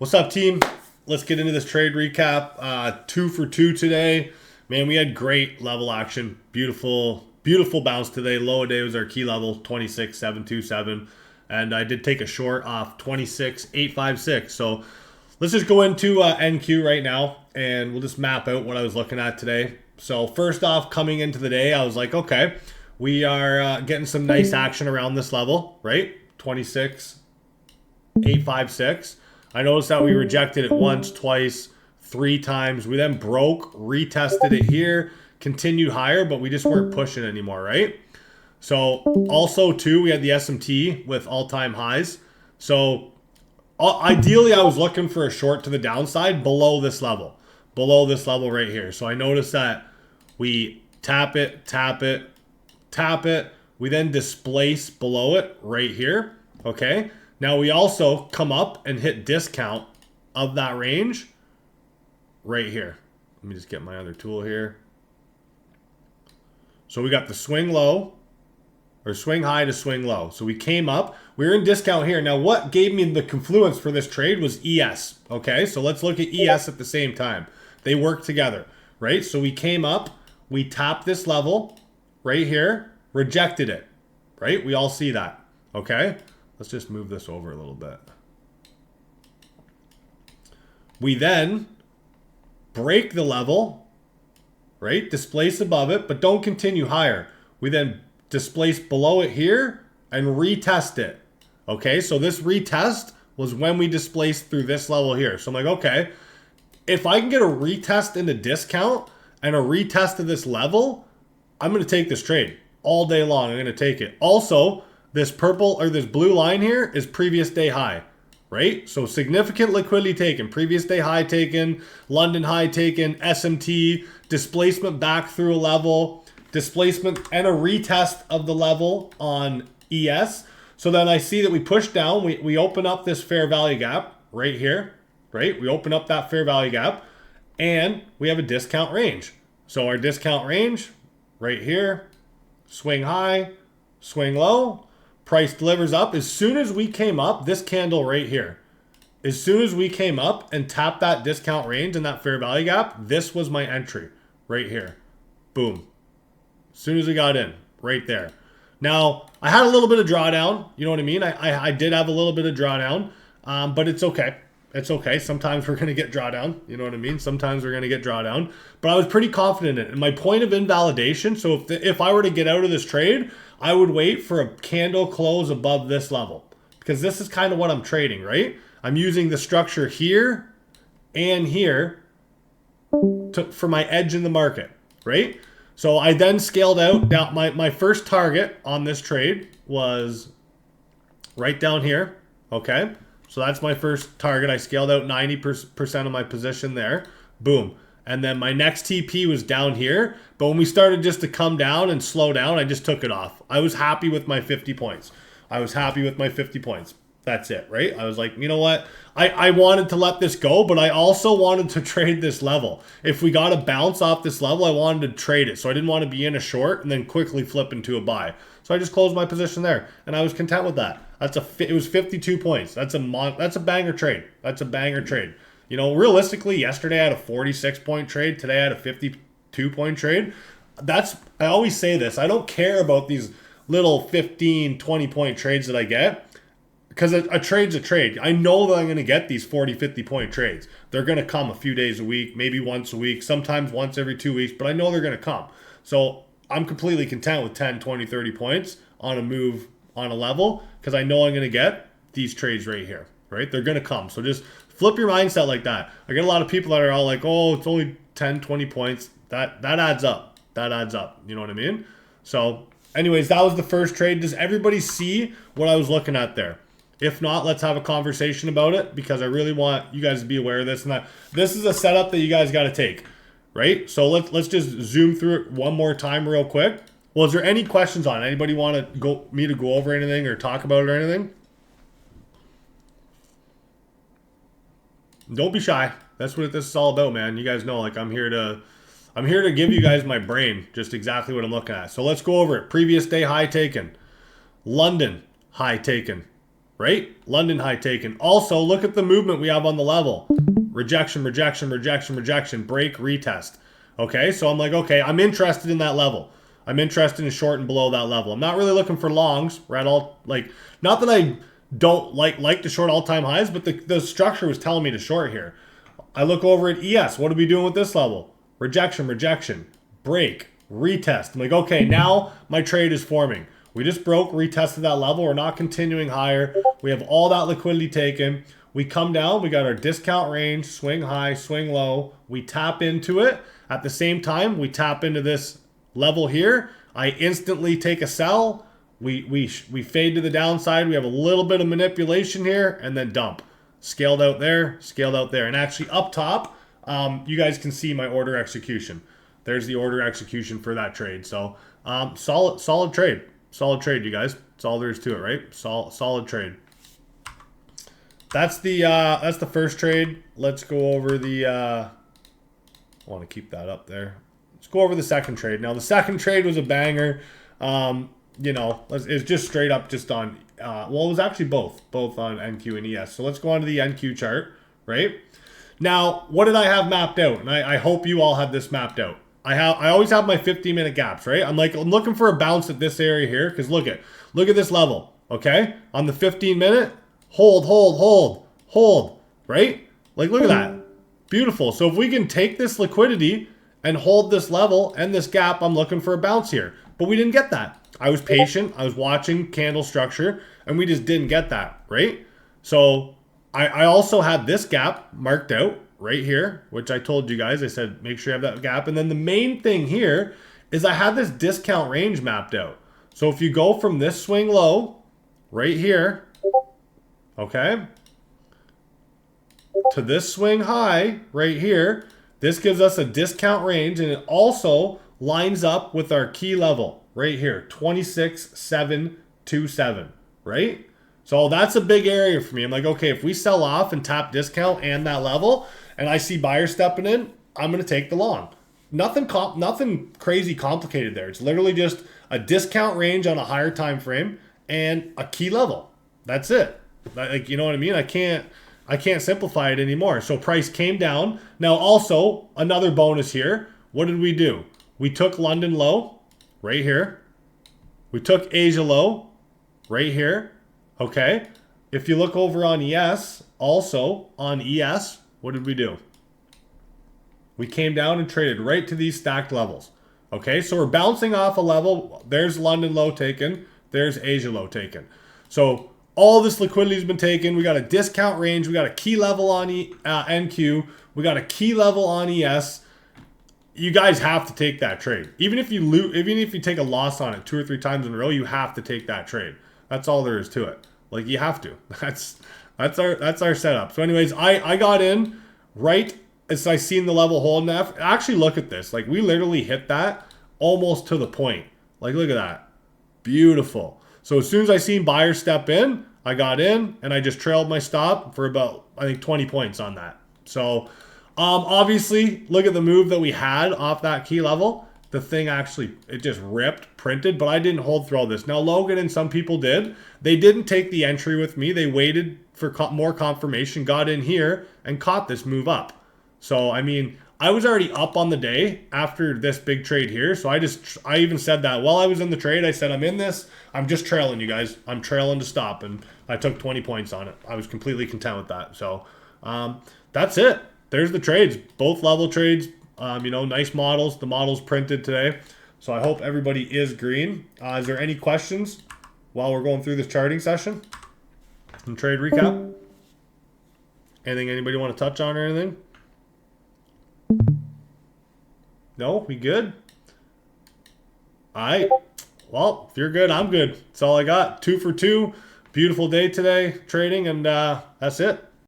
What's up, team? Let's get into this trade recap. 2 for 2 today. Man, we had great level action. Beautiful bounce today. Low a day was our key level, 26,727. And I did take a short off 26,856. So let's just go into NQ right now, and we'll just map out what I was looking at today. So first off, coming into the day, I was like, okay, we are getting some nice action around this level, right? 26,856. I noticed that we rejected it once, twice, 3 times. We then broke, retested it here, continued higher, but we just weren't pushing anymore, right? So also too, we had the SMT with all-time highs. So ideally, I was looking for a short to the downside below this level right here. So I noticed that we tap it, tap it, tap it. We then displace below it right here, okay? Now we also come up and hit discount of that range right here. Let me just get my other tool here. So we got the swing low, or swing high to swing low. So we came up, we were in discount here. Now what gave me the confluence for this trade was ES, okay? So let's look at ES at the same time. They work together, right? So we came up, we tapped this level right here, rejected it, right? We all see that, okay? Let's just move this over a little bit. We then break the level, right? Displace above it, but don't continue higher. We then displace below it here and retest it. Okay, so this retest was when we displaced through this level here. So I'm like, okay, if I can get a retest into discount and a retest of this level, I'm going to take this trade all day long. I'm going to take it. Also, this purple or this blue line here is previous day high, right? So significant liquidity taken, previous day high taken, London high taken, SMT, displacement back through a level, displacement and a retest of the level on ES. So then I see that we push down, we open up this fair value gap right here, right? We open up that fair value gap and we have a discount range. So our discount range right here, swing high, swing low, price delivers up. As soon as we came up, this candle right here, as soon as we came up and tapped that discount range and that fair value gap, this was my entry right here. Boom. As soon as we got in, right there. Now, I had a little bit of drawdown. You know what I mean? I did have a little bit of drawdown, but it's okay. It's okay. Sometimes we're going to get drawdown. You know what I mean? Sometimes we're going to get drawdown. But I was pretty confident in it. And my point of invalidation, so if I were to get out of this trade, I would wait for a candle close above this level. Because this is kind of what I'm trading, right? I'm using the structure here and here for my edge in the market, right? So I then scaled out. Down, my first target on this trade was right down here, okay? So that's my first target. I scaled out 90% of my position there. Boom. And then my next TP was down here. But when we started just to come down and slow down, I just took it off. I was happy with my 50 points. That's it, right? I was like, you know what? I wanted to let this go, but I also wanted to trade this level. If we got a bounce off this level, I wanted to trade it. So I didn't want to be in a short and then quickly flip into a buy. So I just closed my position there, and I was content with that. It was 52 points. That's a banger trade. That's a banger trade. You know, realistically, yesterday I had a 46-point trade. Today I had a 52-point trade. I always say this. I don't care about these little 15, 20-point trades that I get. Because a trade's a trade. I know that I'm going to get these 40, 50-point trades. They're going to come a few days a week, maybe once a week, sometimes once every 2 weeks, but I know they're going to come. So I'm completely content with 10, 20, 30 points on a move on a level because I know I'm going to get these trades right here, right? They're going to come. So just flip your mindset like that. I get a lot of people that are all like, oh, it's only 10, 20 points. That adds up. That adds up. You know what I mean? So anyways, that was the first trade. Does everybody see what I was looking at there? If not, let's have a conversation about it because I really want you guys to be aware of this and that this is a setup that you guys got to take, right? So let's just zoom through it one more time real quick. Well, is there any questions on it? Anybody want to go over anything or talk about it or anything? Don't be shy. That's what this is all about, man. You guys know, like I'm here to give you guys my brain, just exactly what I'm looking at. So let's go over it. Previous day high taken. London high taken. right? London high taken. Also, look at the movement we have on the level. Rejection, rejection, rejection, rejection, break, retest. Okay, so I'm like, okay, I'm interested in that level. I'm interested in short and below that level. I'm not really looking for longs. We're at all, like, not that I don't like to short all-time highs, but the structure was telling me to short here. I look over at ES. What are we doing with this level? Rejection, rejection, break, retest. I'm like, okay, now my trade is forming. We just broke, retested that level. We're not continuing higher. We have all that liquidity taken. We come down. We got our discount range, swing high, swing low. We tap into it. At the same time, we tap into this level here. I instantly take a sell. We fade to the downside. We have a little bit of manipulation here and then dump. Scaled out there, scaled out there. And actually up top, you guys can see my order execution. There's the order execution for that trade. So solid trade. Solid trade, you guys. That's all there is to it, right? Solid trade. That's the first trade. Let's go over the I want to keep that up there. Let's go over the second trade. Now the second trade was a banger. You know, it's just straight up just on well, it was actually both on NQ and ES. So let's go on to the NQ chart, right? Now, what did I have mapped out? And I hope you all have this mapped out. I always have my 15-minute gaps, right? I'm looking for a bounce at this area here because look at this level, okay? On the 15-minute, hold, right? Like, look at that. Beautiful. So if we can take this liquidity and hold this level and this gap, I'm looking for a bounce here. But we didn't get that. I was patient. I was watching candle structure, and we just didn't get that, right? So I also had this gap marked out right here, which I told you guys. I said, make sure you have that gap. And then the main thing here is I had this discount range mapped out. So if you go from this swing low right here, okay, to this swing high right here, this gives us a discount range, and it also lines up with our key level right here, 26,727, right? So that's a big area for me. I'm like, okay, if we sell off and tap discount and that level, and I see buyers stepping in, I'm going to take the long. Nothing crazy complicated there. It's literally just a discount range on a higher time frame and a key level. That's it. Like, you know what I mean? I can't simplify it anymore. So price came down. Now also another bonus here. What did we do? We took London low right here. We took Asia low right here. Okay. If you look over on ES, also on ES, what did we do? We came down and traded right to these stacked levels. Okay, so we're bouncing off a level. There's London low taken. There's Asia low taken. So all this liquidity has been taken. We got a discount range. We got a key level on NQ. We got a key level on ES. You guys have to take that trade. Even if you lose, even if you take a loss on it 2 or 3 times in a row, you have to take that trade. That's all there is to it. Like, you have to. That's our setup. So anyways, I got in right as I seen the level holding. Actually, look at this. Like, we literally hit that almost to the point. Like, look at that. Beautiful. So as soon as I seen buyers step in, I got in and I just trailed my stop for about, I think, 20 points on that. So obviously, look at the move that we had off that key level. The thing actually, it just ripped, printed, but I didn't hold through all this. Now, Logan and some people did. They didn't take the entry with me. They waited for more confirmation, got in here, and caught this move up. So, I mean, I was already up on the day after this big trade here. So I even said that while I was in the trade, I said, I'm in this. I'm just trailing, you guys. I'm trailing to stop. And I took 20 points on it. I was completely content with that. So that's it. There's the trades. Both level trades. You know, nice models. The models printed today. So I hope everybody is green. Is there any questions while we're going through this charting session and trade recap? Anything anybody want to touch on or anything? No? We good? All right. Well, if you're good, I'm good. That's all I got. 2 for 2. Beautiful day today trading, and that's it.